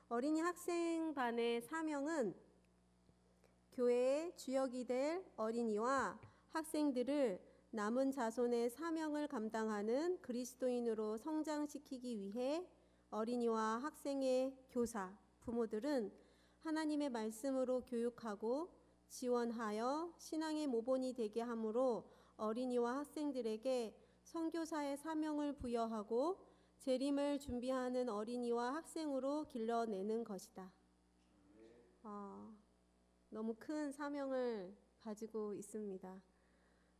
어린이 학생반의 사명은 교회의 주역이 될 어린이와 학생들을 남은 자손의 사명을 감당하는 그리스도인으로 성장시키기 위해 어린이와 학생의 교사, 부모들은 하나님의 말씀으로 교육하고 지원하여 신앙의 모본이 되게 함으로 어린이와 학생들에게 선교사의 사명을 부여하고 재림을 준비하는 어린이와 학생으로 길러내는 것이다. 너무 큰 사명을 가지고 있습니다.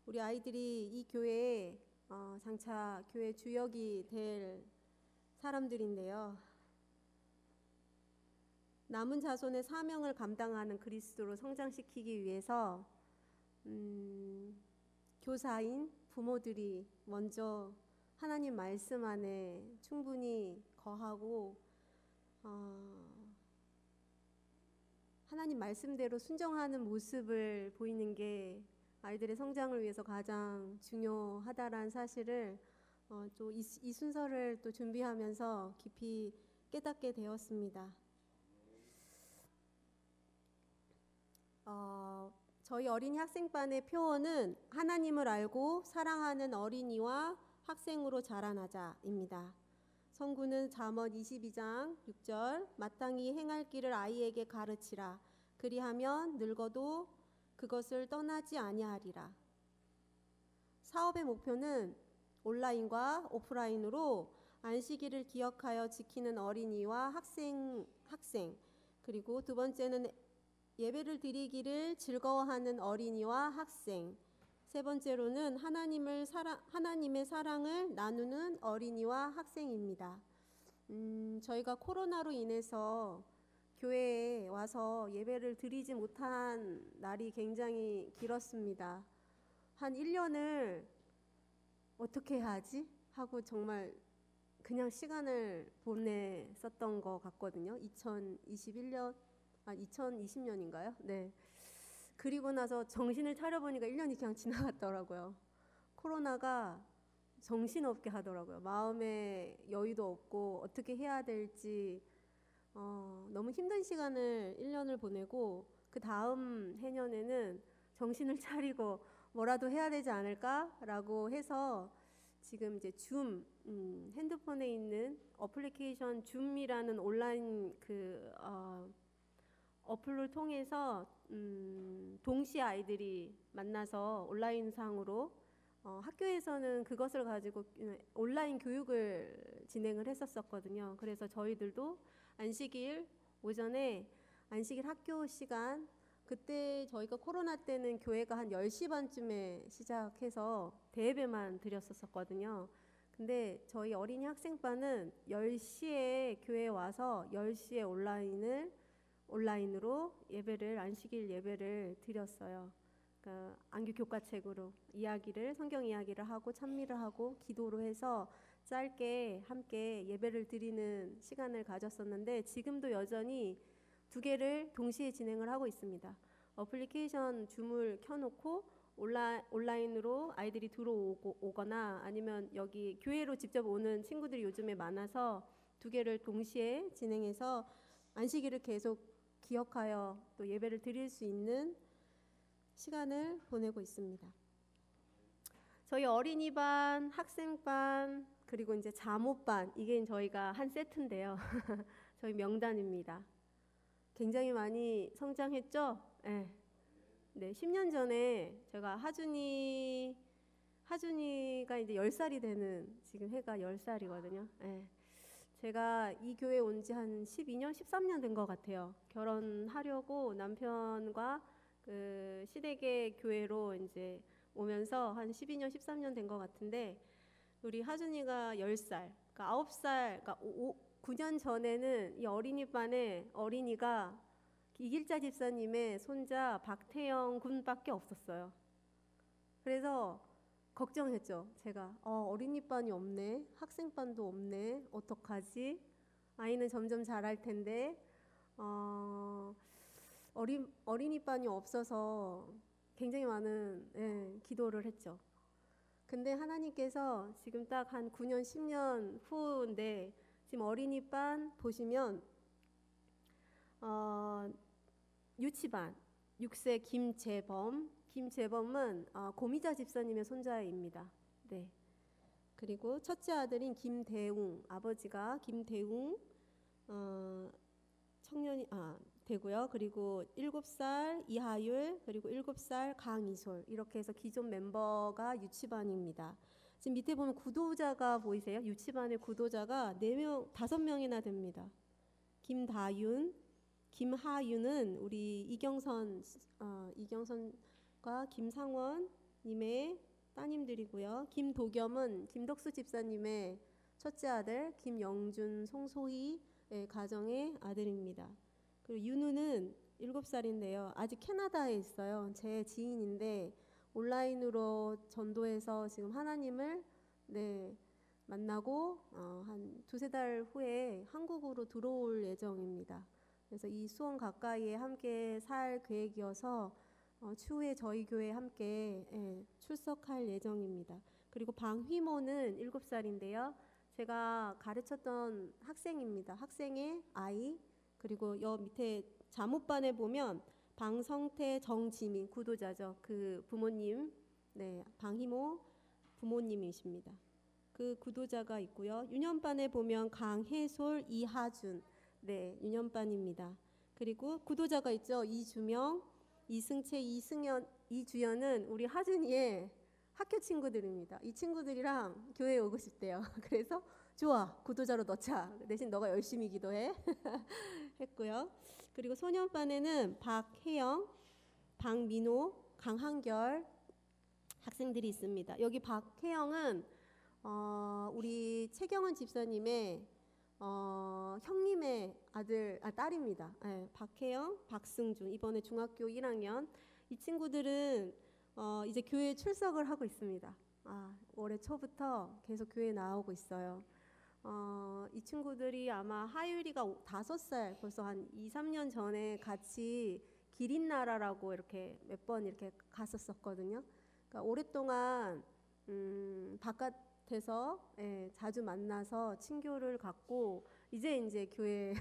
우리 아이들이 이 교회에 장차 교회 주역이 될 사람들인데요. 남은 자손의 사명을 감당하는 그리스도로 성장시키기 위해서 교사인 부모들이 먼저 하나님 말씀 안에 충분히 거하고 하나님 말씀대로 순종하는 모습을 보이는 게 아이들의 성장을 위해서 가장 중요하다라는 사실을 또 이 순서를 또 준비하면서 깊이 깨닫게 되었습니다. 저희 어린이 학생반의 표어는 하나님을 알고 사랑하는 어린이와 학생으로 자라나자입니다. 성구는 잠언 22장 6절 마땅히 행할 길을 아이에게 가르치라. 그리하면 늙어도 그것을 떠나지 아니하리라. 사업의 목표는 온라인과 오프라인으로 안식일을 기억하여 지키는 어린이와 학생 그리고 두 번째는 예배를 드리기를 즐거워하는 어린이와 학생, 세 번째로는 하나님의 사랑을 나누는 어린이와 학생입니다. 저희가 코로나로 인해서 교회에 와서 예배를 드리지 못한 날이 굉장히 길었습니다. 한 1년을 어떻게 해야 하지? 하고 정말 그냥 시간을 보냈었던 것 같거든요. 2020년인가요? 네. 그리고 나서 정신을 차려보니까 1년이 그냥 지나갔더라고요. 코로나가 정신없게 하더라고요. 마음에 여유도 없고 어떻게 해야 될지 너무 힘든 시간을 1년을 보내고 그 다음 해년에는 정신을 차리고 뭐라도 해야 되지 않을까라고 해서 지금 이제 줌, 핸드폰에 있는 어플리케이션 줌이라는 온라인 어플을 통해서 동시 아이들이 만나서 온라인상으로 학교에서는 그것을 가지고 온라인 교육을 진행을 했었거든요. 그래서 저희들도 안식일 오전에 안식일 학교 시간, 그때 저희가 코로나 때는 교회가 한 10시 반쯤에 시작해서 대예배만 드렸었거든요. 근데 저희 어린이 학생반은 10시에 교회에 와서 10시에 온라인으로 안식일 예배를 드렸어요. 그러니까 안교 교과책으로 성경 이야기를 하고 찬미를 하고 기도로 해서 짧게 함께 예배를 드리는 시간을 가졌었는데 지금도 여전히 두 개를 동시에 진행을 하고 있습니다. 어플리케이션 줌을 켜놓고 온라인으로 아이들이 들어오거나 아니면 여기 교회로 직접 오는 친구들이 요즘에 많아서 두 개를 동시에 진행해서 안식일을 계속 기억하여 또 예배를 드릴 수 있는 시간을 보내고 있습니다. 저희 어린이반, 학생반, 그리고 이제 잠옷반, 이게 저희가 한 세트인데요. 저희 명단입니다. 굉장히 많이 성장했죠? 네. 10년 전에 제가 하준이가 이제 10살이 되는, 지금 해가 10살이거든요. 네. 제가 이 교회 온 지 한 12년, 13년 된 것 같아요. 결혼하려고 남편과 그 시댁의 교회로 이제 오면서 한 12년, 13년 된 것 같은데 우리 하준이가 10살, 그러니까 9살, 그러니까 9년 전에는 이 어린이반에 어린이가 이길자 집사님의 손자 박태영 군밖에 없었어요. 그래서 걱정했죠. 제가 어린이반이 없네, 학생반도 없네, 어떡하지? 아이는 점점 자랄 텐데 어린이반이 없어서 굉장히 많은 기도를 했죠. 근데 하나님께서 지금 딱 한 9년, 10년 후인데 지금 어린이반 보시면 어, 유치반 6세 김재범은 고미자 집사님의 손자입니다. 네. 그리고 첫째 아들인 김대웅, 아버지가 김대웅 청년이 되고요. 그리고 7살 이하율, 그리고 7살 강이솔, 이렇게 해서 기존 멤버가 유치반입니다. 지금 밑에 보면 구도자가 보이세요? 유치반의 구도자가 4명, 5명이나 됩니다. 김다윤, 김하윤은 우리 이경선과 김상원님의 따님들이고요. 김도겸은 김덕수 집사님의 첫째 아들, 김영준, 송소희의 가정의 아들입니다. 그리고 윤우는 7살인데요. 아직 캐나다에 있어요. 제 지인인데 온라인으로 전도해서 지금 하나님을 만나고 한 2-3달 후에 한국으로 들어올 예정입니다. 그래서 이 수원 가까이에 함께 살 계획이어서 추후에 저희 교회에 함께 출석할 예정입니다. 그리고 방휘모는 7살인데요. 제가 가르쳤던 학생입니다. 학생의 아이. 그리고 여 밑에 잠옷반에 보면 방성태, 정지민 구도자죠. 그 부모님, 방희모 부모님이십니다. 그 구도자가 있고요. 유년반에 보면 강혜솔, 이하준, 유년반입니다. 그리고 구도자가 있죠. 이주명, 이승채, 이주연은 우리 하준이의 학교 친구들입니다. 이 친구들이랑 교회에 오고 싶대요. 그래서 좋아, 구도자로 넣자. 대신 너가 열심히 기도해. 했고요. 그리고 소년반에는 박혜영, 박민호, 강한결 학생들이 있습니다. 여기 박혜영은 우리 최경은 집사님의 형님의 딸입니다. 박혜영, 박승준, 이번에 중학교 1학년. 이 친구들은 이제 교회에 출석을 하고 있습니다. 올해 초부터 계속 교회에 나오고 있어요. 이 친구들이 아마 하율이가 5살, 벌써 한 2-3년 전에 같이 기린나라라고 이렇게 몇 번 이렇게 갔었거든요. 그러니까 오랫동안 바깥에서 자주 만나서 친교를 갖고 이제 교회에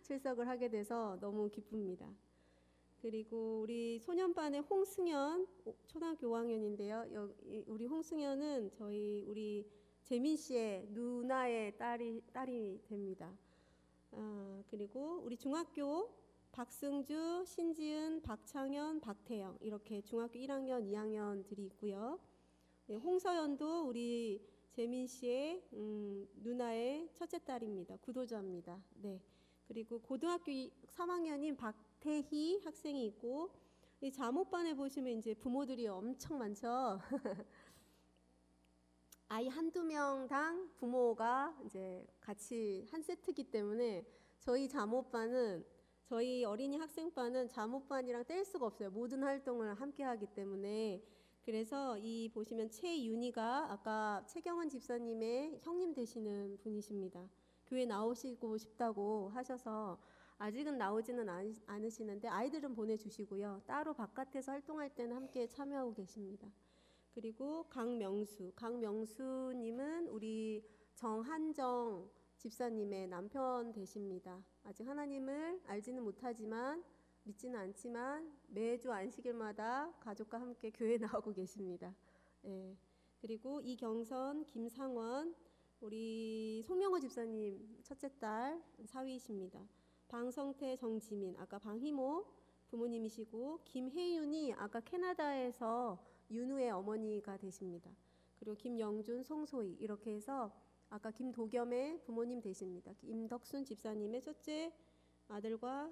출석을 하게 돼서 너무 기쁩니다. 그리고 우리 소년반의 홍승현, 초등학교 5학년인데요. 우리 홍승현은 우리 재민 씨의 누나의 딸이 됩니다. 그리고 우리 중학교 박승주, 신지은, 박창현, 박태영, 이렇게 중학교 1학년, 2학년들이 있고요. 홍서연도 우리 재민 씨의 누나의 첫째 딸입니다. 구도자입니다. 그리고 고등학교 3학년인 박태희 학생이 있고, 이 잠옷반에 보시면 이제 부모들이 엄청 많죠. 아이 1-2명당 부모가 이제 같이 한 세트이기 때문에 저희 어린이 학생반은 잠옷반이랑 뗄 수가 없어요. 모든 활동을 함께 하기 때문에. 그래서 이 보시면 최윤희가 아까 최경은 집사님의 형님 되시는 분이십니다. 교회 나오시고 싶다고 하셔서 아직은 나오지는 않으시는데 아이들은 보내주시고요. 따로 바깥에서 활동할 때는 함께 참여하고 계십니다. 그리고 강명수님은 우리 정한정 집사님의 남편 되십니다. 아직 하나님을 알지는 못하지만 믿지는 않지만 매주 안식일마다 가족과 함께 교회에 나오고 계십니다. 그리고 이경선, 김상원, 우리 송명호 집사님 첫째 딸 사위이십니다. 방성태, 정지민, 아까 방희모 부모님이시고, 김혜윤이 아까 캐나다에서 윤우의 어머니가 되십니다. 그리고 김영준, 송소희, 이렇게 해서 아까 김도겸의 부모님 되십니다. 임덕순 집사님의 첫째 아들과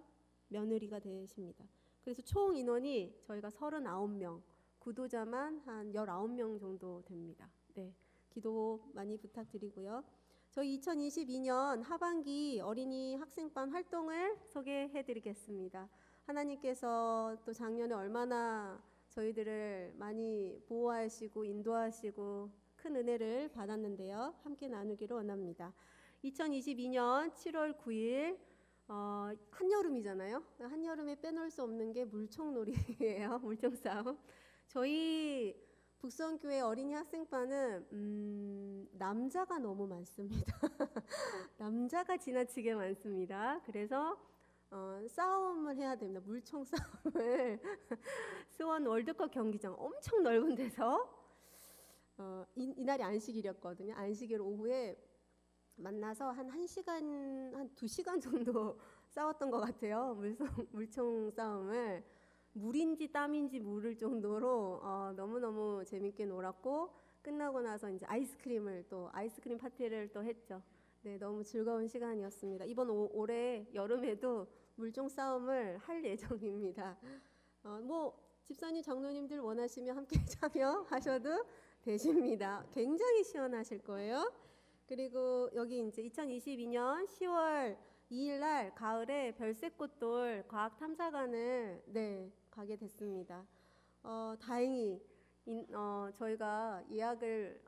며느리가 되십니다. 그래서 총 인원이 저희가 39명, 구도자만 한 19명 정도 됩니다. 기도 많이 부탁드리고요. 저희 2022년 하반기 어린이 학생반 활동을 소개해 드리겠습니다. 하나님께서 또 작년에 얼마나 저희들을 많이 보호하시고 인도하시고 큰 은혜를 받았는데요. 함께 나누기를 원합니다. 2022년 7월 9일 한여름이잖아요. 한여름에 빼놓을 수 없는 게 물총놀이예요. 물총싸움. 저희 북성교회 어린이 학생반은 남자가 너무 많습니다. 남자가 지나치게 많습니다. 그래서 싸움을 해야 됩니다. 물총 싸움을 수원 월드컵 경기장 엄청 넓은 데서 이날이 안식일이었거든요. 안식일 오후에 만나서 한 1시간, 한 2시간 정도 싸웠던 것 같아요. 물총 싸움을. 물인지 땀인지 모를 정도로 너무너무 재밌게 놀았고, 끝나고 나서 이제 아이스크림 파티를 또 했죠. 네, 너무 즐거운 시간이었습니다. 이번 올해 여름에도 물총 싸움을 할 예정입니다. 집사님, 장로님들 원하시면 함께 참여하셔도 되십니다. 굉장히 시원하실 거예요. 그리고 여기 이제 2022년 10월 2일 날 가을에 별새꽃돌 과학탐사관을 가게 됐습니다. 다행히 저희가 예약을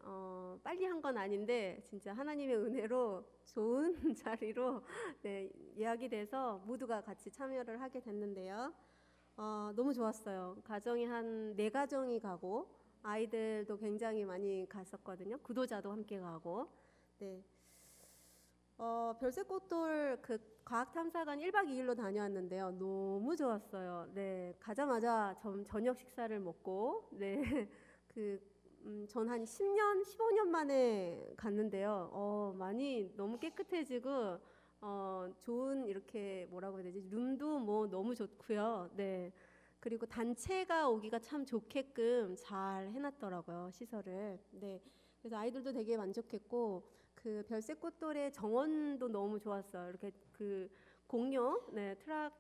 빨리 한 건 아닌데 진짜 하나님의 은혜로 좋은 자리로 예약이 돼서 모두가 같이 참여를 하게 됐는데요. 너무 좋았어요. 가정이 한 4가정이 가고 아이들도 굉장히 많이 갔었거든요. 구도자도 함께 가고. 별새꽃돌 그 과학탐사관 1박 2일로 다녀왔는데요. 너무 좋았어요. 가자마자 저녁 식사를 먹고, 전 한 10년, 15년 만에 갔는데요. 많이 너무 깨끗해지고, 좋은 이렇게 뭐라고 해야 되지? 룸도 뭐 너무 좋고요. 그리고 단체가 오기가 참 좋게끔 잘 해놨더라고요, 시설을. 그래서 아이들도 되게 만족했고, 그 별새꽃돌의 정원도 너무 좋았어요. 이렇게 그 공룡, 트라이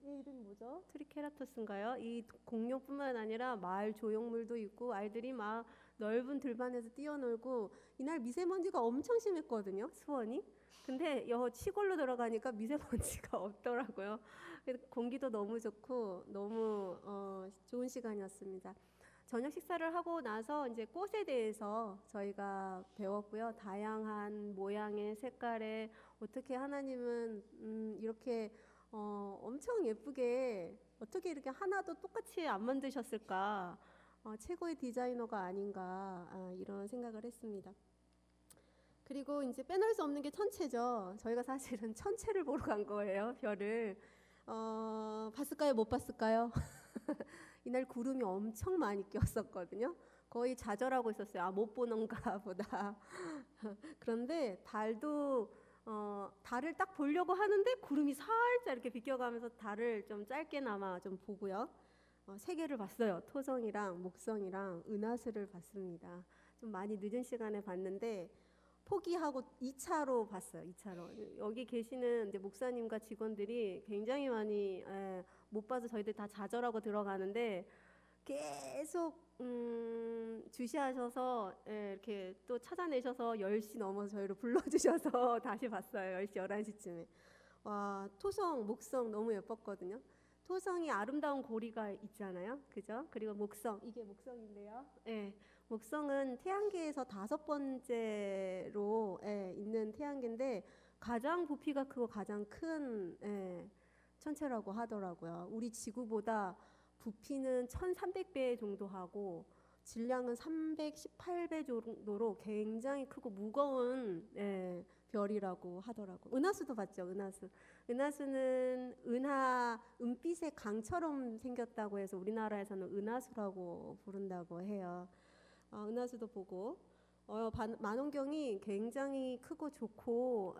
이름이 뭐죠? 트리케라토스인가요? 이 공룡뿐만 아니라 마을 조형물도 있고, 아이들이 막 넓은 들판에서 뛰어놀고, 이날 미세먼지가 엄청 심했거든요, 수원이. 근데 시골로 들어가니까 미세먼지가 없더라고요. 공기도 너무 좋고 너무 좋은 시간이었습니다. 저녁 식사를 하고 나서 이제 꽃에 대해서 저희가 배웠고요. 다양한 모양의 색깔의 어떻게 하나님은 이렇게 엄청 예쁘게 어떻게 이렇게 하나도 똑같이 안 만드셨을까? 최고의 디자이너가 아닌가 이런 생각을 했습니다. 그리고 이제 빼놓을 수 없는 게 천체죠. 저희가 사실은 천체를 보러 간 거예요. 별을. 봤을까요? 못 봤을까요? 이날 구름이 엄청 많이 꼈었거든요. 거의 좌절하고 있었어요. 못 보는가 보다. 그런데 달도 달을 딱 보려고 하는데 구름이 살짝 이렇게 비껴가면서 달을 좀 짧게나마 좀 보고요. 3개를 봤어요. 토성이랑 목성이랑 은하수를 봤습니다. 좀 많이 늦은 시간에 봤는데 포기하고 2차로 봤어요. 2차로. 여기 계시는 이제 목사님과 직원들이 굉장히 많이 못 봐서 저희들 다 좌절하고 들어가는데 계속 주시하셔서 이렇게 또 찾아내셔서 10시 넘어서 저희를 불러주셔서 다시 봤어요. 10시, 11시쯤에. 와, 토성, 목성 너무 예뻤거든요. 토성이 아름다운 고리가 있잖아요. 그죠? 그리고 목성, 이게 목성인데요. 목성은 태양계에서 5번째로 있는 태양계인데 가장 부피가 크고 가장 큰 천체라고 하더라고요. 우리 지구보다 부피는 1300배 정도 하고 질량은 318배 정도로 굉장히 크고 무거운 별이라고 하더라고요. 은하수도 봤죠. 은하수는 은빛의 강처럼 생겼다고 해서 우리나라에서는 은하수라고 부른다고 해요. 은하수도 보고 만원경이 굉장히 크고 좋고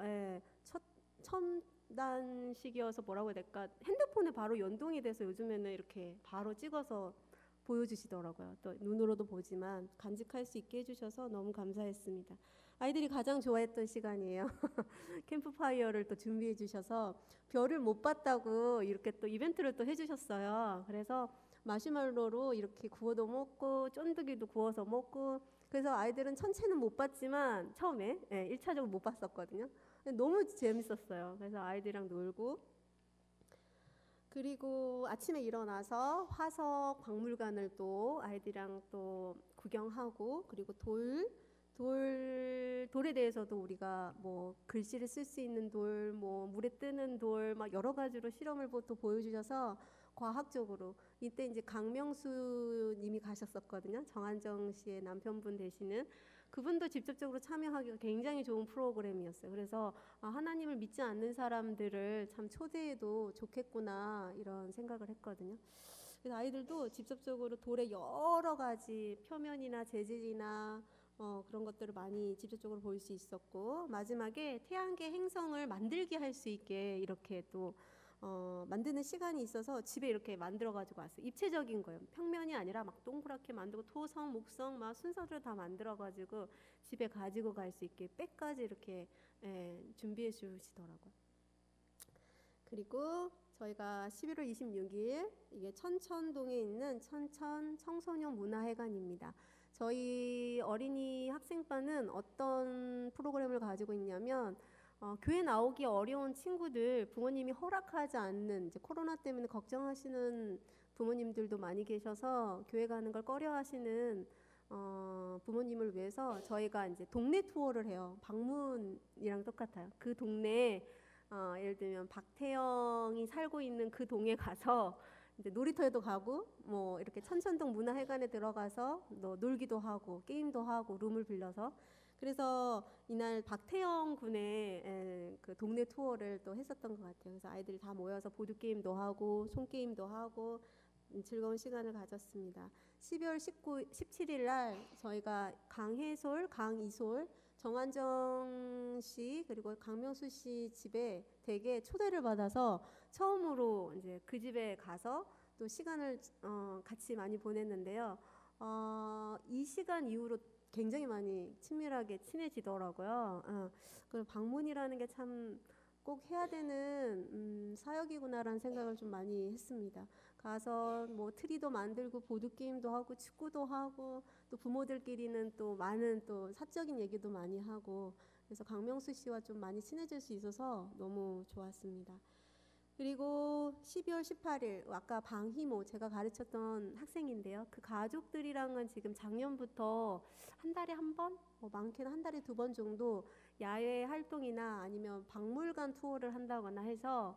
첨단식이어서 뭐라고 해야 될까? 핸드폰에 바로 연동이 돼서 요즘에는 이렇게 바로 찍어서 보여주시더라고요. 또 눈으로도 보지만 간직할 수 있게 해주셔서 너무 감사했습니다. 아이들이 가장 좋아했던 시간이에요. 캠프파이어를 또 준비해 주셔서 별을 못 봤다고 이렇게 또 이벤트를 또 해주셨어요. 그래서 마시멜로로 이렇게 구워도 먹고 쫀득이도 구워서 먹고, 그래서 아이들은 천체는 못 봤지만 처음에 1차적으로 못 봤었거든요. 너무 재밌었어요. 그래서 아이들이랑 놀고, 그리고 아침에 일어나서 화석 박물관을 또 아이들이랑 또 구경하고, 그리고 돌에 대해서도 우리가 뭐 글씨를 쓸 수 있는 돌, 뭐 물에 뜨는 돌, 막 여러 가지로 실험을 또 보여주셔서 과학적으로, 이때 이제 강명수 님이 가셨었거든요. 정한정 씨의 남편분 되시는 그분도 직접적으로 참여하기가 굉장히 좋은 프로그램이었어요. 그래서 하나님을 믿지 않는 사람들을 참 초대해도 좋겠구나 이런 생각을 했거든요. 그래서 아이들도 직접적으로 돌의 여러 가지 표면이나 재질이나 그런 것들을 많이 직접적으로 볼 수 있었고, 마지막에 태양계 행성을 만들게 할 수 있게 이렇게 또 만드는 시간이 있어서 집에 이렇게 만들어 가지고 왔어요. 입체적인 거예요. 평면이 아니라 막 동그랗게 만들고 토성, 목성 막 순서대로 다 만들어 가지고 집에 가지고 갈 수 있게 백까지 이렇게 준비해 주시더라고요. 그리고 저희가 11월 26일 이게 천천동에 있는 천천 청소년 문화회관입니다. 저희 어린이 학생반은 어떤 프로그램을 가지고 있냐면 교회 나오기 어려운 친구들, 부모님이 허락하지 않는, 이제 코로나 때문에 걱정하시는 부모님들도 많이 계셔서 교회 가는 걸 꺼려하시는 부모님을 위해서 저희가 이제 동네 투어를 해요. 방문이랑 똑같아요. 그 동네에 예를 들면 박태영이 살고 있는 그 동에 가서 이제 놀이터에도 가고 뭐 이렇게 천천동 문화회관에 들어가서 놀기도 하고 게임도 하고 룸을 빌려서, 그래서 이날 박태영 군의 그 동네 투어를 또 했었던 것 같아요. 그래서 아이들이 다 모여서 보드 게임도 하고 손 게임도 하고 즐거운 시간을 가졌습니다. 12월 17일 날 저희가 강혜솔, 강이솔, 정한정 씨 그리고 강명수 씨 집에 댁에 초대를 받아서 처음으로 이제 그 집에 가서 또 시간을 같이 많이 보냈는데요. 이 시간 이후로 굉장히 많이 친밀하게 친해지더라고요. 그 방문이라는 게 참 꼭 해야 되는 사역이구나라는 생각을 좀 많이 했습니다. 가서 뭐 트리도 만들고 보드 게임도 하고 축구도 하고 또 부모들끼리는 또 많은 또 사적인 얘기도 많이 하고, 그래서 강명수 씨와 좀 많이 친해질 수 있어서 너무 좋았습니다. 그리고 12월 18일 아까 방희모 제가 가르쳤던 학생인데요. 그 가족들이랑은 지금 작년부터 한 달에 한 번, 많게는 한 달에 2번 정도 야외 활동이나 아니면 박물관 투어를 한다거나 해서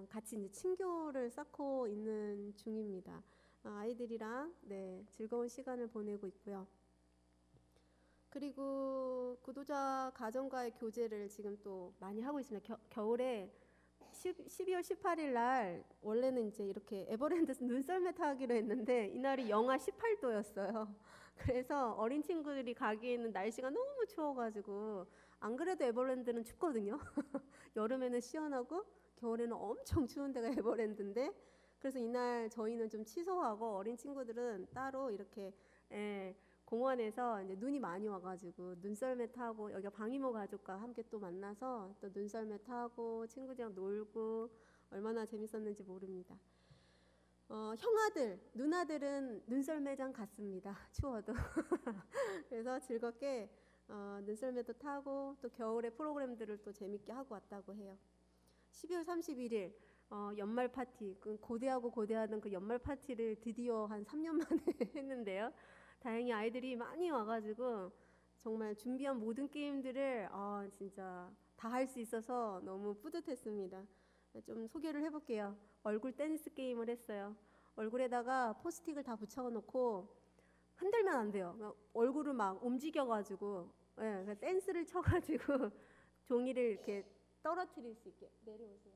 같이 이제 친교를 쌓고 있는 중입니다. 아이들이랑 즐거운 시간을 보내고 있고요. 그리고 구도자 가정과의 교제를 지금 또 많이 하고 있습니다. 겨울에 12월 18일 날 원래는 이제 이렇게 에버랜드에서 눈썰매 타기로 했는데 이날이 영하 18도였어요. 그래서 어린 친구들이 가기에는 날씨가 너무 추워가지고, 안 그래도 에버랜드는 춥거든요. 여름에는 시원하고 겨울에는 엄청 추운 데가 에버랜드인데, 그래서 이날 저희는 좀 취소하고 어린 친구들은 따로 이렇게 공원에서 이제 눈이 많이 와가지고 눈썰매 타고, 여기가 방이모 가족과 함께 또 만나서 또 눈썰매 타고 친구들이랑 놀고 얼마나 재밌었는지 모릅니다. 형아들, 누나들은 눈썰매장 갔습니다. 추워도. 그래서 즐겁게 눈썰매도 타고 또 겨울에 프로그램들을 또 재밌게 하고 왔다고 해요. 12월 31일 연말 파티, 고대하고 고대하던 그 연말 파티를 드디어 한 3년 만에 했는데요. 다행히 아이들이 많이 와가지고 정말 준비한 모든 게임들을 진짜 다 할 수 있어서 너무 뿌듯했습니다. 좀 소개를 해볼게요. 얼굴 댄스 게임을 했어요. 얼굴에다가 포스틱을 다 붙여놓고 흔들면 안 돼요. 얼굴을 막 움직여가지고 댄스를 쳐가지고 종이를 이렇게 떨어뜨릴 수 있게. 내려오세요.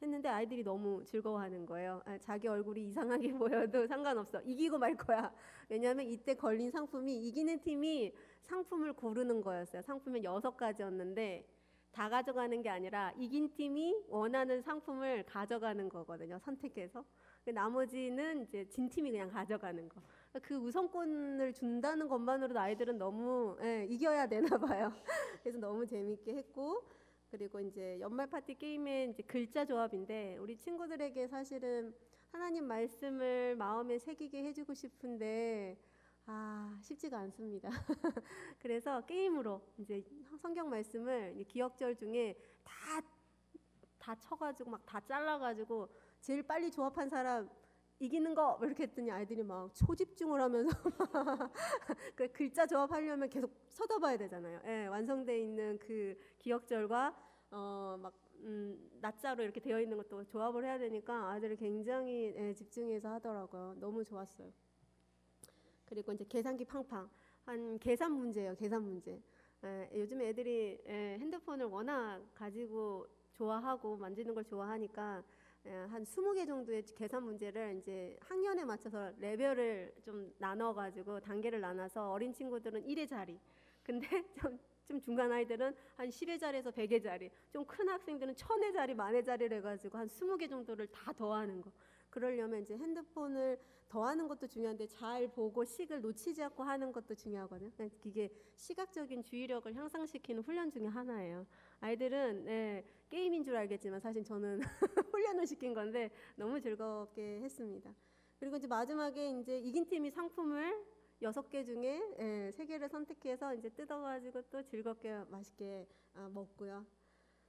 했는데 아이들이 너무 즐거워하는 거예요. 자기 얼굴이 이상하게 보여도 상관없어. 이기고 말 거야. 왜냐하면 이때 걸린 상품이 이기는 팀이 상품을 고르는 거였어요. 상품은 6가지였는데 다 가져가는 게 아니라 이긴 팀이 원하는 상품을 가져가는 거거든요. 선택해서. 나머지는 이제 진 팀이 그냥 가져가는 거. 그 우선권을 준다는 것만으로도 아이들은 너무 이겨야 되나 봐요. 그래서 너무 재밌게 했고, 그리고 이제 연말 파티 게임의 이제 글자 조합인데, 우리 친구들에게 사실은 하나님 말씀을 마음에 새기게 해주고 싶은데 쉽지가 않습니다. 그래서 게임으로 이제 성경 말씀을 기억절 중에 다 쳐가지고 막 다 잘라가지고 제일 빨리 조합한 사람 이기는 거 이렇게 했더니 아이들이 막 초집중을 하면서 그 글자 조합하려면 계속 쳐다봐야 되잖아요. 완성되어 있는 그 기억절과 막 낮자로 이렇게 되어 있는 것도 조합을 해야 되니까 아이들이 굉장히 집중해서 하더라고요. 너무 좋았어요. 그리고 이제 계산기 팡팡. 한 계산 문제예요. 계산 문제. 요즘 애들이 핸드폰을 워낙 가지고 좋아하고 만지는 걸 좋아하니까 한 20개 정도의 계산 문제를 이제 학년에 맞춰서 레벨을 좀 나눠가지고 단계를 나눠서 어린 친구들은 1의 자리, 근데 좀 중간 아이들은 한 10의 자리에서 100의 자리, 좀 큰 학생들은 1000의 자리, 1000의 자리를 해가지고 한 20개 정도를 다 더하는 거. 그러려면 이제 핸드폰을 더하는 것도 중요한데 잘 보고 식을 놓치지 않고 하는 것도 중요하거든요. 이게 시각적인 주의력을 향상시키는 훈련 중에 하나예요. 아이들은 게임인 줄 알겠지만 사실 저는 훈련을 시킨 건데 너무 즐겁게 했습니다. 그리고 이제 마지막에 이제 이긴 팀이 상품을 6개 중에 3개를 선택해서 이제 뜯어가지고 또 즐겁게 맛있게 먹고요.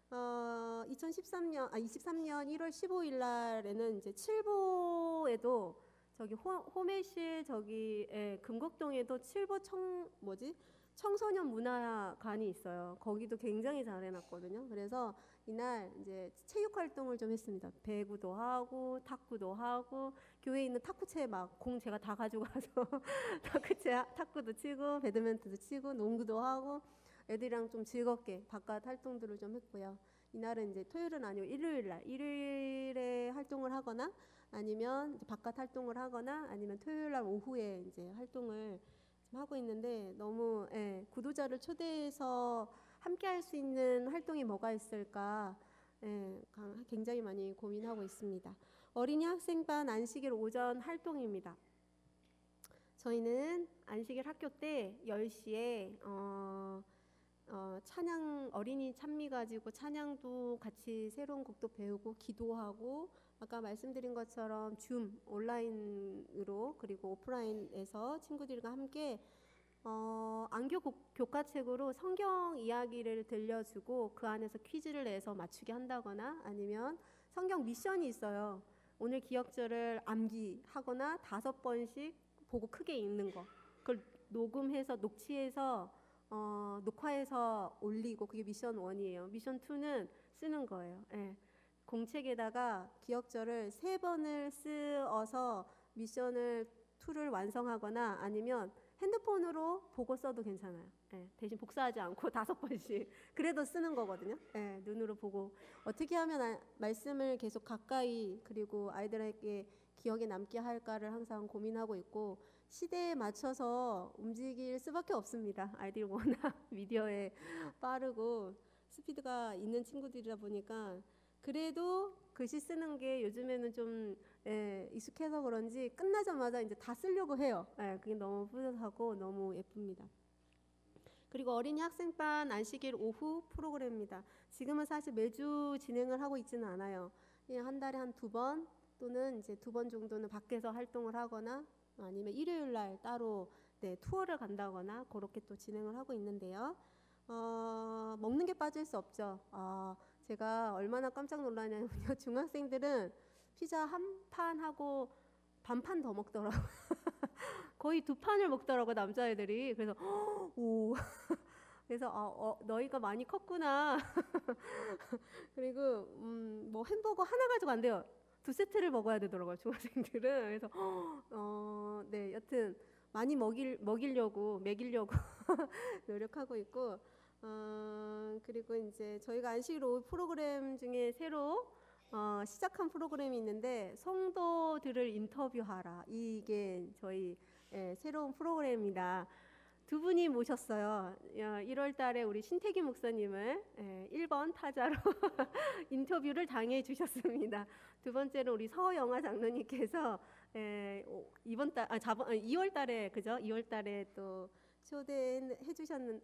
23년 1월 15일 날에는 이제 칠보에도 저기 호메실 저기 금곡동에도 칠보 청소년 문화관이 있어요. 거기도 굉장히 잘 해놨거든요. 그래서 이날 이제 체육 활동을 좀 했습니다. 배구도 하고 탁구도 하고 교회에 있는 탁구채 막 공 제가 다 가져가서 탁구채 탁구도 치고 배드민턴도 치고 농구도 하고 애들이랑 좀 즐겁게 바깥 활동들을 좀 했고요. 이날은 이제 토요일은 아니고 일요일에 활동을 하거나 아니면 이제 바깥 활동을 하거나 아니면 토요일 날 오후에 이제 활동을 좀 하고 있는데 너무 구도자를 초대해서 함께 할 수 있는 활동이 뭐가 있을까 굉장히 많이 고민하고 있습니다. 어린이 학생반 안식일 오전 활동입니다. 저희는 안식일 학교 때 10시에 찬양 어린이 찬미 가지고 찬양도 같이 새로운 곡도 배우고 기도하고 아까 말씀드린 것처럼 줌 온라인으로 그리고 오프라인에서 친구들과 함께 안교 교과책으로 성경 이야기를 들려주고 그 안에서 퀴즈를 내서 맞추게 한다거나 아니면 성경 미션이 있어요. 오늘 기억절을 암기하거나 5번씩 보고 크게 읽는 거. 그걸 녹음해서 녹취해서 녹화해서 올리고 그게 미션 1이에요. 미션 2는 쓰는 거예요. 공책에다가 기억절을 3번을 쓰어서 미션을 2를 완성하거나 아니면 핸드폰으로 보고 써도 괜찮아요. 대신 복사하지 않고 5번씩 그래도 쓰는 거거든요. 눈으로 보고 어떻게 하면 말씀을 계속 가까이 그리고 아이들에게 기억에 남게 할까를 항상 고민하고 있고 시대에 맞춰서 움직일 수밖에 없습니다. 아이들이 워낙 미디어에 빠르고 스피드가 있는 친구들이다 보니까 그래도 글씨 쓰는 게 요즘에는 좀 익숙해서 그런지 끝나자마자 이제 다 쓰려고 해요. 그게 너무 뿌듯하고 너무 예쁩니다. 그리고 어린이 학생반 안식일 오후 프로그램입니다. 지금은 사실 매주 진행을 하고 있지는 않아요. 그냥 한 달에 한 2번 또는 이제 2번 정도는 밖에서 활동을 하거나 아니면 일요일 날 따로 투어를 간다거나 그렇게 또 진행을 하고 있는데요. 먹는 게 빠질 수 없죠. 제가 얼마나 깜짝 놀라냐면요. 중학생들은 피자 한 판 하고 반판 더 먹더라고요. 거의 2판을 먹더라고요, 남자애들이. 그래서 오. 그래서 너희가 많이 컸구나. 그리고 뭐 햄버거 하나 가지고 안 돼요. 2세트를 먹어야 되더라고요, 중학생들은. 그래서 여튼 많이 먹이려고 노력하고 있고 그리고 이제 저희가 안식일 오후 프로그램 중에 새로 시작한 프로그램이 있는데 성도들을 인터뷰하라. 이게 저희 새로운 프로그램입니다. 2분이 모셨어요. 1월 달에 우리 신태기 목사님을 1번 타자로 인터뷰를 당해 주셨습니다. 2번째로 우리 서영아 장로님께서 2월 달에 그죠? 2월 달에 또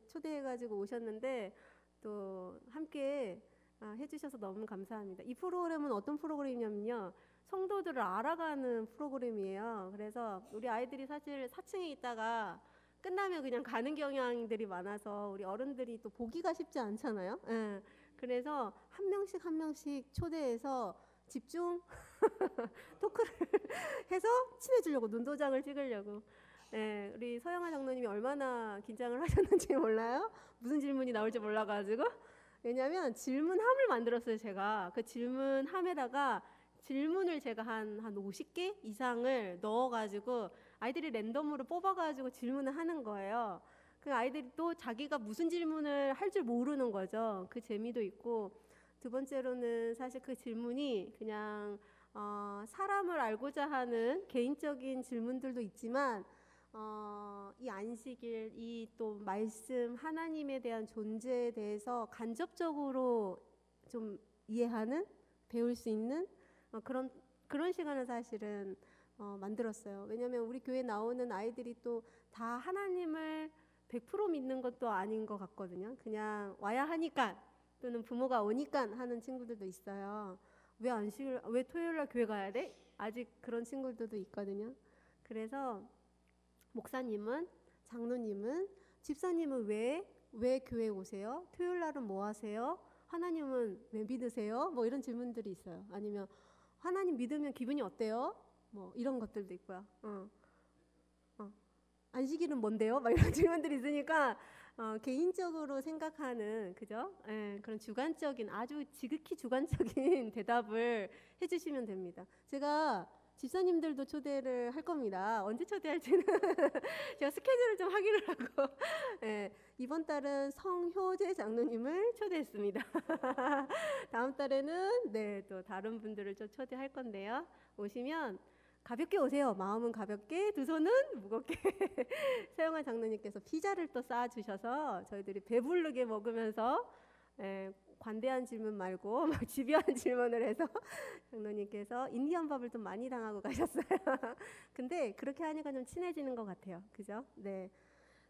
초대해가지고 오셨는데 또 함께 해주셔서 너무 감사합니다. 이 프로그램은 어떤 프로그램이냐면요, 성도들을 알아가는 프로그램이에요. 그래서 우리 아이들이 사실 4층에 있다가 끝나면 그냥 가는 경향들이 많아서 우리 어른들이 또 보기가 쉽지 않잖아요. 그래서 한 명씩 초대해서 집중 토크를 해서 친해지려고 눈도장을 찍으려고. 우리 서영아 장로님이 얼마나 긴장을 하셨는지 몰라요. 무슨 질문이 나올지 몰라가지고. 왜냐하면 질문함을 만들었어요. 제가 그 질문함에다가 질문을 제가 한 50개 이상을 넣어가지고 아이들이 랜덤으로 뽑아가지고 질문을 하는 거예요. 그 아이들이 또 자기가 무슨 질문을 할 줄 모르는 거죠. 그 재미도 있고, 두 번째로는 사실 그 질문이 그냥 사람을 알고자 하는 개인적인 질문들도 있지만 이 안식일, 이 또 말씀, 하나님에 대한 존재에 대해서 간접적으로 좀 이해하는, 배울 수 있는 그런 시간을 사실은 만들었어요. 왜냐하면 우리 교회 나오는 아이들이 또 다 하나님을 100% 믿는 것도 아닌 것 같거든요. 그냥 와야 하니까 또는 부모가 오니까 하는 친구들도 있어요. 왜 토요일 날 교회 가야 돼? 아직 그런 친구들도 있거든요. 그래서 목사님은, 장로님은, 집사님은 왜 교회에 오세요? 토요일 날은 뭐 하세요? 하나님은 왜 믿으세요? 뭐 이런 질문들이 있어요. 아니면 하나님 믿으면 기분이 어때요? 뭐 이런 것들도 있고요. 안식일은 뭔데요? 막 이런 질문들이 있으니까 개인적으로 생각하는, 그죠? 그런 주관적인, 아주 지극히 주관적인 대답을 해주시면 됩니다. 제가 집사님들도 초대를 할 겁니다. 언제 초대할지는 제가 스케줄을 좀 확인을 하고 이번 달은 성효재 장로님을 초대했습니다. 다음 달에는 또 다른 분들을 좀 초대할 건데요. 오시면 가볍게 오세요. 마음은 가볍게, 두 손은 무겁게. 서영아 장로님께서 피자를 또 쌓아주셔서 저희들이 배부르게 먹으면서 관대한 질문 말고 막 집요한 질문을 해서 장로님께서 인디언 밥을 좀 많이 당하고 가셨어요. 근데 그렇게 하니까 좀 친해지는 것 같아요. 그죠? 네.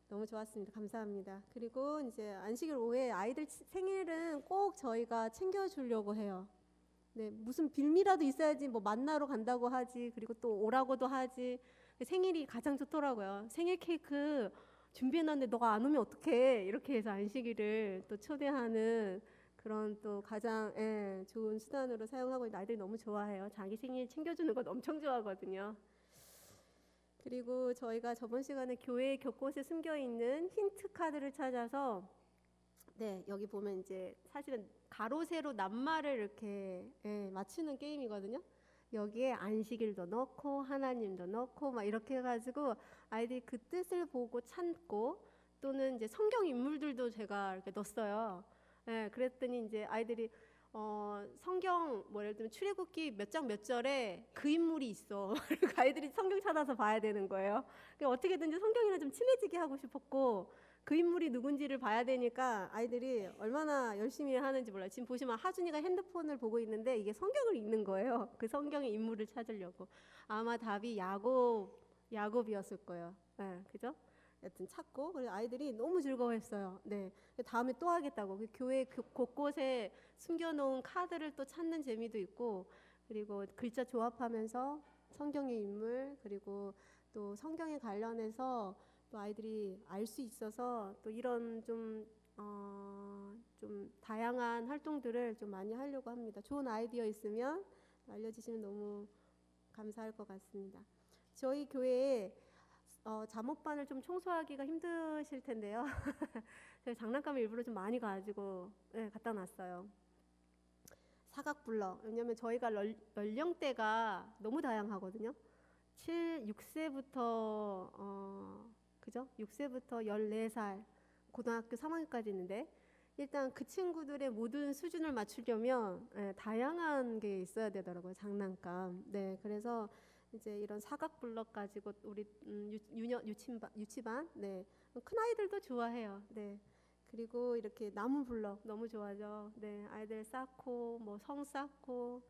너무 좋았습니다. 감사합니다. 그리고 이제 안식일 오후에 아이들 생일은 꼭 저희가 챙겨주려고 해요. 네, 무슨 빌미라도 있어야지 뭐 만나러 간다고 하지, 그리고 또 오라고도 하지. 생일이 가장 좋더라고요. 생일 케이크 준비해놨는데 너가 안 오면 어떡해, 이렇게 해서 안식일을 또 초대하는 그런 또 가장 좋은 수단으로 사용하고 있는 아이들이 너무 좋아해요. 자기 생일 챙겨주는 것 엄청 좋아하거든요. 그리고 저희가 저번 시간에 교회 곳곳에 숨겨있는 힌트 카드를 찾아서 여기 보면 이제 사실은 가로 세로 낱말을 이렇게 맞추는 게임이거든요. 여기에 안식일도 넣고 하나님도 넣고 막 이렇게 해가지고 아이들이 그 뜻을 보고 찾고, 또는 이제 성경 인물들도 제가 이렇게 넣었어요. 그랬더니 이제 아이들이 성경 뭐 예를 들면 출애굽기 몇 장 몇 절에 그 인물이 있어. 그리고 아이들이 성경 찾아서 봐야 되는 거예요. 그러니까 어떻게든지 성경이랑 좀 친해지게 하고 싶었고, 그 인물이 누군지를 봐야 되니까 아이들이 얼마나 열심히 하는지 몰라요. 지금 보시면 하준이가 핸드폰을 보고 있는데 이게 성경을 읽는 거예요. 그 성경의 인물을 찾으려고. 아마 답이 야곱이었을 거예요. 그죠? 여튼 찾고, 그래서 아이들이 너무 즐거워했어요. 다음에 또 하겠다고. 그 교회 곳곳에 숨겨놓은 카드를 또 찾는 재미도 있고, 그리고 글자 조합하면서 성경의 인물, 그리고 또 성경에 관련해서 또 아이들이 알 수 있어서 또 이런 좀 다양한 활동들을 좀 많이 하려고 합니다. 좋은 아이디어 있으면 알려주시면 너무 감사할 것 같습니다. 저희 교회에 잠옷반을 좀 청소하기가 힘드실 텐데요. 제가 장난감을 일부러 좀 많이 가지고 갖다 놨어요. 사각블럭. 왜냐면 저희가 연령대가 너무 다양하거든요. 6세부터 그죠? 6세부터 14살 고등학교 3학년까지 있는데, 일단 그 친구들의 모든 수준을 맞추려면 다양한 게 있어야 되더라고요. 장난감. 그래서 이제 이런 사각 블럭 가지고 우리 유치반 큰 아이들도 좋아해요. 그리고 이렇게 나무 블럭 너무 좋아하죠. 아이들 쌓고 뭐 성 쌓고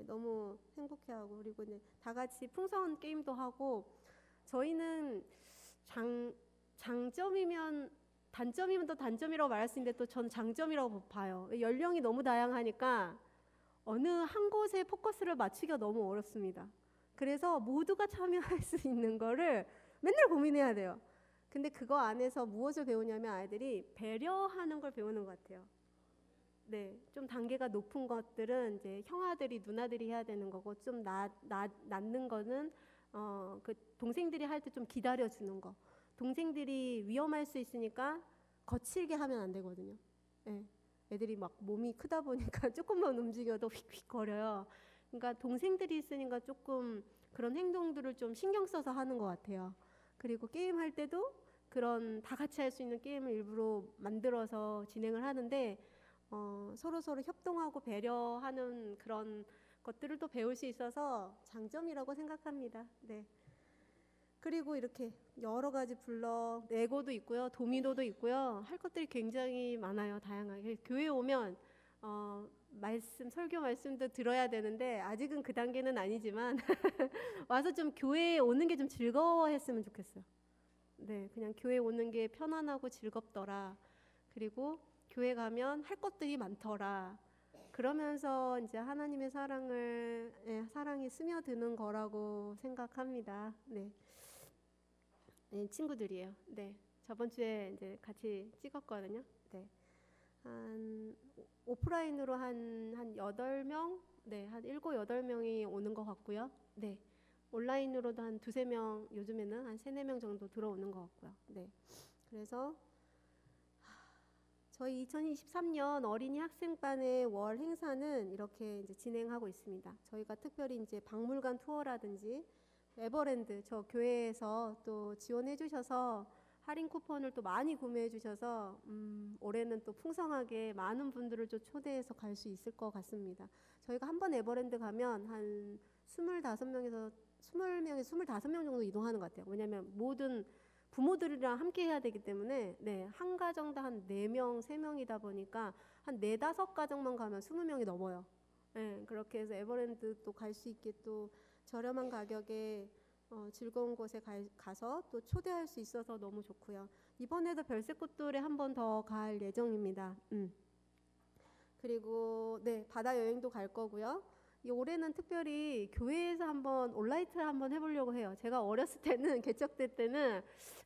너무 행복해하고, 그리고 이제 다 같이 풍선 게임도 하고. 저희는 장점이면 단점이면 또 단점이라고 말할 수 있는데, 또 전 장점이라고 봐요. 연령이 너무 다양하니까 어느 한 곳에 포커스를 맞추기가 너무 어렵습니다. 그래서 모두가 참여할 수 있는 거를 맨날 고민해야 돼요. 근데 그거 안에서 무엇을 배우냐면 아이들이 배려하는 걸 배우는 것 같아요. 좀 단계가 높은 것들은 이제 형아들이 누나들이 해야 되는 거고, 좀 낮는 거는 그 동생들이 할 때 좀 기다려주는 거. 동생들이 위험할 수 있으니까 거칠게 하면 안 되거든요. 애들이 막 몸이 크다 보니까 조금만 움직여도 휙휙 거려요. 그러니까 동생들이 있으니까 조금 그런 행동들을 좀 신경 써서 하는 것 같아요. 그리고 게임할 때도 그런 다 같이 할 수 있는 게임을 일부러 만들어서 진행을 하는데 서로 협동하고 배려하는 그런 것들을 또 배울 수 있어서 장점이라고 생각합니다. 네. 그리고 이렇게 여러 가지 블럭, 레고도 있고요, 도미노도 있고요. 할 것들이 굉장히 많아요, 다양하게. 교회 오면 설교 말씀도 들어야 되는데 아직은 그 단계는 아니지만 와서 좀 교회에 오는 게 좀 즐거워했으면 좋겠어요. 네, 그냥 교회 오는 게 편안하고 즐겁더라. 그리고 교회 가면 할 것들이 많더라. 그러면서 이제 하나님의 사랑이 스며드는 거라고 생각합니다. 네. 네, 친구들이에요. 네, 저번 주에 이제 같이 찍었거든요. 네, 한 오프라인으로 한 8명, 네, 한 7, 8명이 오는 것 같고요. 네, 온라인으로도 한 2, 3명, 요즘에는 한 3, 4명 정도 들어오는 것 같고요. 네, 그래서 저희 2023년 어린이 학생반의 월 행사는 이렇게 이제 진행하고 있습니다. 저희가 특별히 이제 박물관 투어라든지 에버랜드 저 교회에서 또 지원해 주셔서 할인 쿠폰을 또 많이 구매해 주셔서 올해는 또 풍성하게 많은 분들을 좀 초대해서 갈 수 있을 것 같습니다. 저희가 한번 에버랜드 가면 한 25명에서 20명에서 25명 정도 이동하는 것 같아요. 왜냐하면 모든 부모들이랑 함께 해야 되기 때문에 네, 한 가정당 한 4명, 3명이다 보니까 한 4, 5가정만 가면 20명이 넘어요. 네, 그렇게 해서 에버랜드 또 갈 수 있게 또 저렴한 가격에 즐거운 곳에 가서 또 초대할 수 있어서 너무 좋고요. 이번에도 별세꽃돌에 한 번 더 갈 예정입니다. 그리고 네, 바다 여행도 갈 거고요. 올해는 특별히 교회에서 한번 온라이트 한번 해보려고 해요. 제가 어렸을 때는 개척대 때는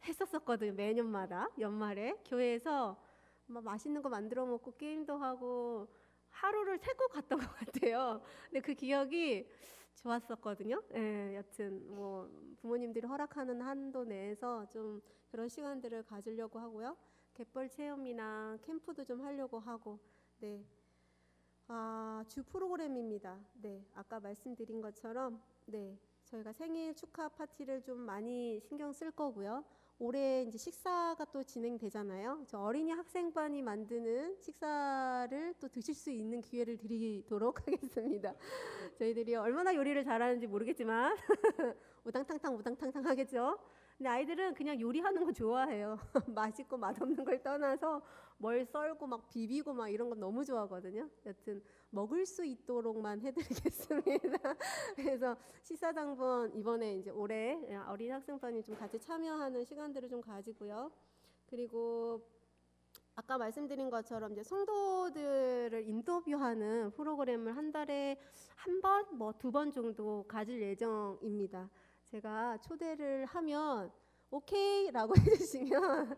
했었거든요. 매년마다 연말에 교회에서 막 맛있는 거 만들어 먹고 게임도 하고 하루를 새고 갔던 것 같아요. 근데 그 기억이 좋았었거든요. 예, 여튼 뭐 부모님들이 허락하는 한도 내에서 좀 그런 시간들을 가지려고 하고요. 갯벌 체험이나 캠프도 좀 하려고 하고, 네. 주 프로그램입니다. 네, 아까 말씀드린 것처럼, 네, 저희가 생일 축하 파티를 좀 많이 신경 쓸 거고요. 올해 이제 식사가 또 진행되잖아요. 저 어린이 학생반이 만드는 식사를 또 드실 수 있는 기회를 드리도록 하겠습니다. 저희들이 얼마나 요리를 잘하는지 모르겠지만 우당탕탕 우당탕탕 하겠죠. 근데 아이들은 그냥 요리하는 거 좋아해요. 맛있고 맛없는 걸 떠나서 뭘 썰고 막 비비고 막 이런 거 너무 좋아하거든요. 여튼 먹을 수 있도록만 해드리겠습니다. 그래서 시사당번 이번에 이제 올해 어린 학생반이 좀 같이 참여하는 시간들을 좀 가지고요. 그리고 아까 말씀드린 것처럼 이제 성도들을 인터뷰하는 프로그램을 한 달에 한 번, 뭐 2번 정도 가질 예정입니다. 제가 초대를 하면 오케이라고 해주시면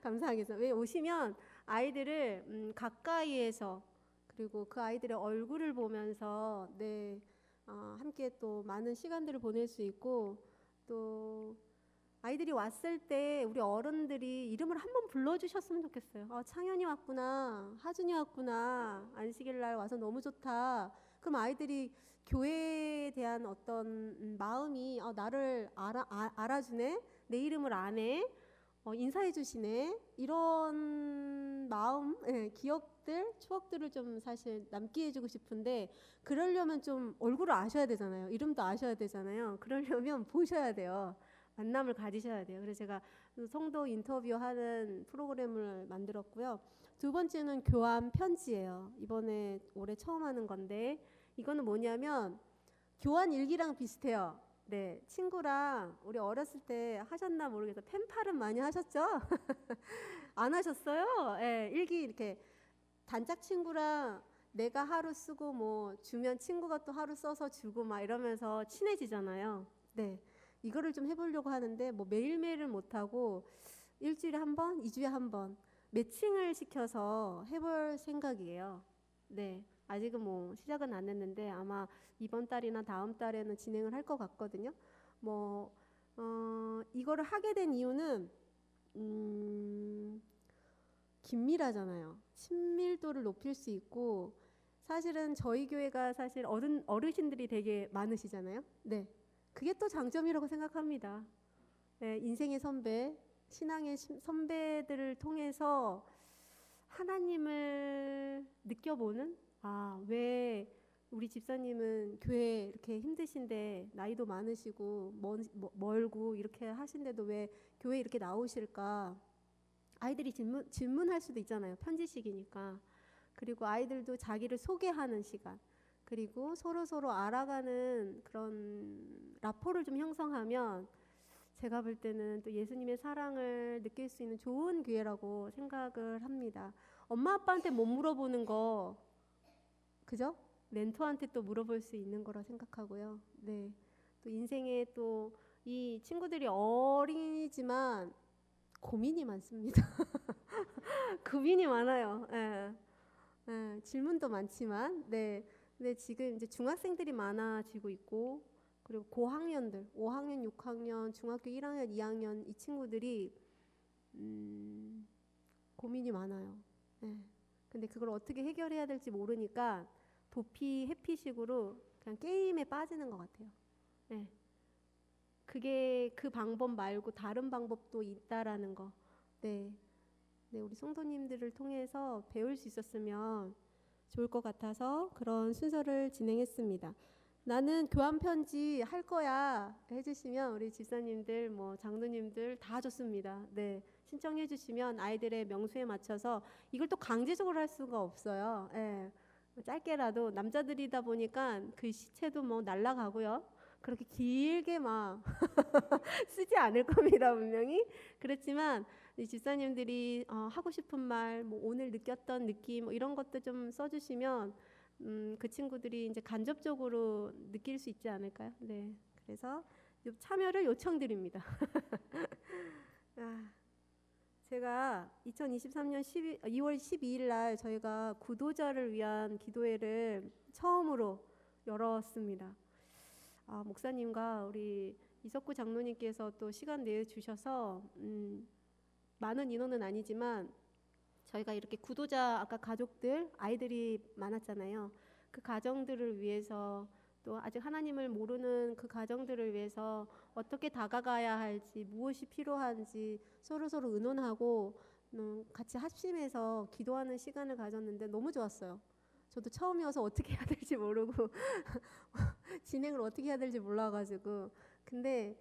감사하겠습니다. 왜 오시면 아이들을 가까이에서 그리고 그 아이들의 얼굴을 보면서 네, 함께 또 많은 시간들을 보낼 수 있고 또 아이들이 왔을 때 우리 어른들이 이름을 한번 불러주셨으면 좋겠어요. 창현이 왔구나, 하준이 왔구나, 안식일 날 와서 너무 좋다. 그럼 아이들이 교회에 대한 어떤 마음이 나를 알아주네, 내 이름을 아네, 인사해 주시네, 이런 마음, 기억들, 추억들을 좀 사실 남게 해주고 싶은데 그러려면 좀 얼굴을 아셔야 되잖아요. 이름도 아셔야 되잖아요. 그러려면 보셔야 돼요. 만남을 가지셔야 돼요. 그래서 제가 성도 인터뷰하는 프로그램을 만들었고요. 2번째는 교환 편지예요. 이번에 올해 처음 하는 건데 이거는 뭐냐면 교환 일기랑 비슷해요. 네, 친구랑 우리 어렸을 때 하셨나 모르겠어요. 펜팔은 많이 하셨죠? 안 하셨어요? 네, 일기 이렇게 단짝 친구랑 내가 하루 쓰고 뭐 주면 친구가 또 하루 써서 주고 막 이러면서 친해지잖아요. 네, 이거를 좀 해보려고 하는데 뭐 매일매일은 못하고 일주일에 한 번, 2주에 한 번 매칭을 시켜서 해볼 생각이에요. 네, 아직은 뭐 시작은 안 했는데 아마 이번 달이나 다음 달에는 진행을 할 것 같거든요. 뭐 이거를 하게 된 이유는 긴밀하잖아요. 친밀도를 높일 수 있고 사실은 저희 교회가 사실 어르신들이 되게 많으시잖아요. 네, 그게 또 장점이라고 생각합니다. 네, 인생의 선배, 신앙의 선배들을 통해서 하나님을 느껴보는, 왜 우리 집사님은 교회 이렇게 힘드신데 나이도 많으시고 멀고 이렇게 하신데도 왜 교회 이렇게 나오실까? 아이들이 질문할 수도 있잖아요. 편지식이니까. 그리고 아이들도 자기를 소개하는 시간, 그리고 서로 알아가는 그런 라포를 좀 형성하면 제가 볼 때는 또 예수님의 사랑을 느낄 수 있는 좋은 기회라고 생각을 합니다. 엄마 아빠한테 못 물어보는 거, 그죠? 멘토한테 또 물어볼 수 있는 거라 생각하고요. 네. 또 인생에 또 이 친구들이 어린이지만 고민이 많습니다. 고민이 많아요. 예. 예, 질문도 많지만, 네. 근데 지금 이제 중학생들이 많아지고 있고, 그리고 고학년들, 5학년, 6학년, 중학교 1학년, 2학년 이 친구들이 고민이 많아요. 예. 근데 그걸 어떻게 해결해야 될지 모르니까 도피 해피식으로 그냥 게임에 빠지는 것 같아요. 예. 그게 그 방법 말고 다른 방법도 있다라는 거. 네. 네, 우리 성도님들을 통해서 배울 수 있었으면 좋을 것 같아서 그런 순서를 진행했습니다. 나는 교환 편지 할 거야 해주시면 우리 집사님들, 장로님들 다 좋습니다. 네, 신청해 주시면 아이들의 명수에 맞춰서, 이걸 또 강제적으로 할 수가 없어요. 예. 짧게라도, 남자들이다 보니까 글씨체도 날라가고요. 그렇게 길게 막 쓰지 않을 겁니다, 분명히. 그렇지만 이 집사님들이 하고 싶은 말, 오늘 느꼈던 느낌, 이런 것도 좀 써주시면 그 친구들이 이제 간접적으로 느낄 수 있지 않을까요? 네, 그래서 참여를 요청드립니다. 제가 2023년 2월 12일 날 저희가 구도자를 위한 기도회를 처음으로 열었습니다. 목사님과 우리 이석구 장로님께서 또 시간 내주셔서 많은 인원은 아니지만 저희가 이렇게 구도자, 아까 가족들, 아이들이 많았잖아요. 그 가정들을 위해서, 또 아직 하나님을 모르는 그 가정들을 위해서 어떻게 다가가야 할지, 무엇이 필요한지 서로 의논하고 같이 합심해서 기도하는 시간을 가졌는데 너무 좋았어요. 저도 처음이어서 어떻게 해야 될지 모르고 진행을 어떻게 해야 될지 몰라가지고, 근데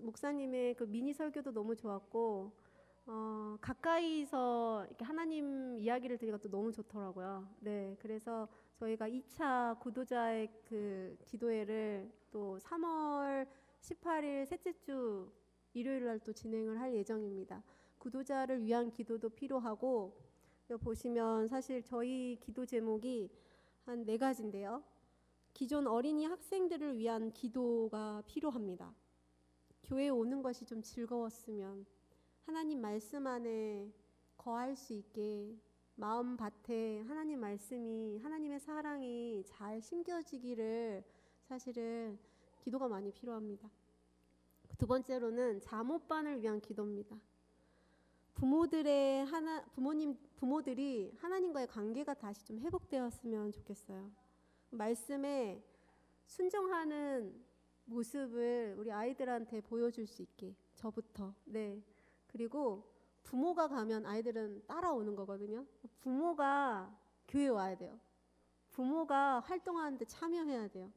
목사님의 그 미니 설교도 너무 좋았고, 가까이서 이렇게 하나님 이야기를 들으니까 또 너무 좋더라고요. 네, 그래서 저희가 2차 구도자의 그 기도회를 또 3월 18일 셋째 주 일요일 날 또 진행을 할 예정입니다. 구도자를 위한 기도도 필요하고, 여기 보시면 사실 저희 기도 제목이 한 4가지인데요. 기존 어린이 학생들을 위한 기도가 필요합니다. 교회에 오는 것이 좀 즐거웠으면, 하나님 말씀 안에 거할 수 있게 마음 밭에 하나님 말씀이, 하나님의 사랑이 잘 심겨지기를 사실은 기도가 많이 필요합니다. 2번째로는 잠옷반을 위한 기도입니다. 부모들이 하나님과의 관계가 다시 좀 회복되었으면 좋겠어요. 말씀에 순종하는 모습을 우리 아이들한테 보여줄 수 있게, 저부터. 네. 그리고 부모가 가면 아이들은 따라오는 거거든요. 부모가 교회 와야 돼요. 부모가 활동하는데 참여해야 돼요.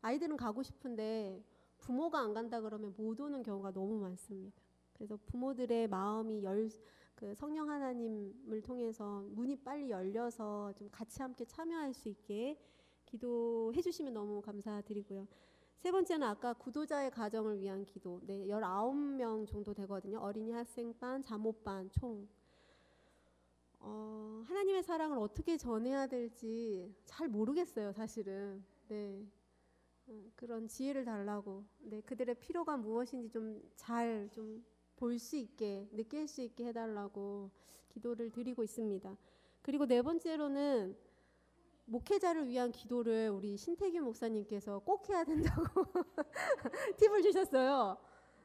아이들은 가고 싶은데 부모가 안 간다 그러면 못 오는 경우가 너무 많습니다. 그래서 부모들의 마음이 그 성령 하나님을 통해서 문이 빨리 열려서 좀 같이 함께 참여할 수 있게 기도해 주시면 너무 감사드리고요. 3번째는 아까 구도자의 가정을 위한 기도. 네, 19명 정도 되거든요. 어린이 학생반, 잠옷반 총. 하나님의 사랑을 어떻게 전해야 될지 잘 모르겠어요, 사실은. 네. 그런 지혜를 달라고. 네, 그들의 필요가 무엇인지 좀 잘 볼 수 있게, 느낄 수 있게 해달라고 기도를 드리고 있습니다. 그리고 4번째로는 목회자를 위한 기도를 우리 신태규 목사님께서 꼭 해야 된다고 팁을 주셨어요.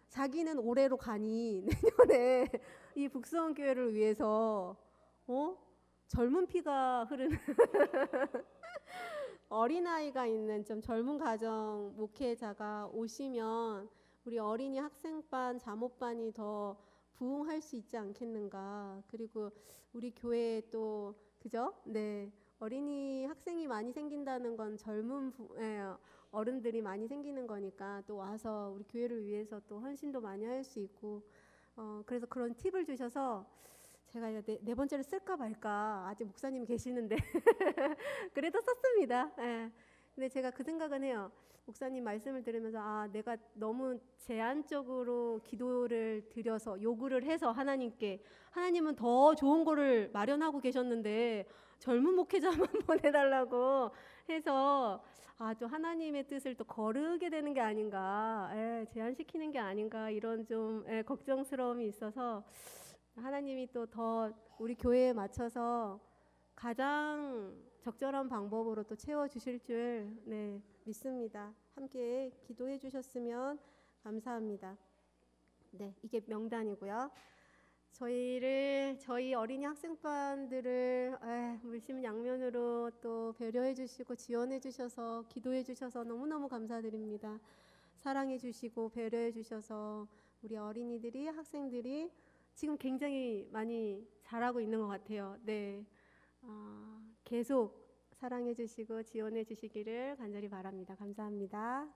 자기는 올해로 가니 내년에 이 북수원 교회를 위해서 젊은 피가 흐르는 어린아이가 있는 좀 젊은 가정 목회자가 오시면 우리 어린이 학생반, 잠옷반이 더 부흥할 수 있지 않겠는가. 그리고 우리 교회에 또 그죠? 네. 어린이 학생이 많이 생긴다는 건 어른들이 많이 생기는 거니까 또 와서 우리 교회를 위해서 또 헌신도 많이 할 수 있고 그래서 그런 팁을 주셔서 제가 네 번째를 쓸까 말까 아직 목사님 계시는데 그래도 썼습니다. 예. 근데 제가 그 생각은 해요. 목사님 말씀을 들으면서 내가 너무 제한적으로 기도를 드려서 요구를 해서 하나님은 더 좋은 거를 마련하고 계셨는데 젊은 목회자만 보내달라고 해서 또 하나님의 뜻을 또 거르게 되는 게 아닌가, 제한시키는 게 아닌가 이런 좀 걱정스러움이 있어서 하나님이 또 더 우리 교회에 맞춰서 가장 적절한 방법으로 또 채워주실 줄 믿습니다. 함께 기도해 주셨으면 감사합니다. 네, 이게 명단이고요. 저희 어린이 학생반들을 물심양면으로 또 배려해 주시고 지원해 주셔서 기도해 주셔서 너무너무 감사드립니다. 사랑해 주시고 배려해 주셔서 우리 어린이들이 학생들이 지금 굉장히 많이 잘하고 있는 것 같아요. 네, 계속 사랑해 주시고 지원해 주시기를 간절히 바랍니다. 감사합니다.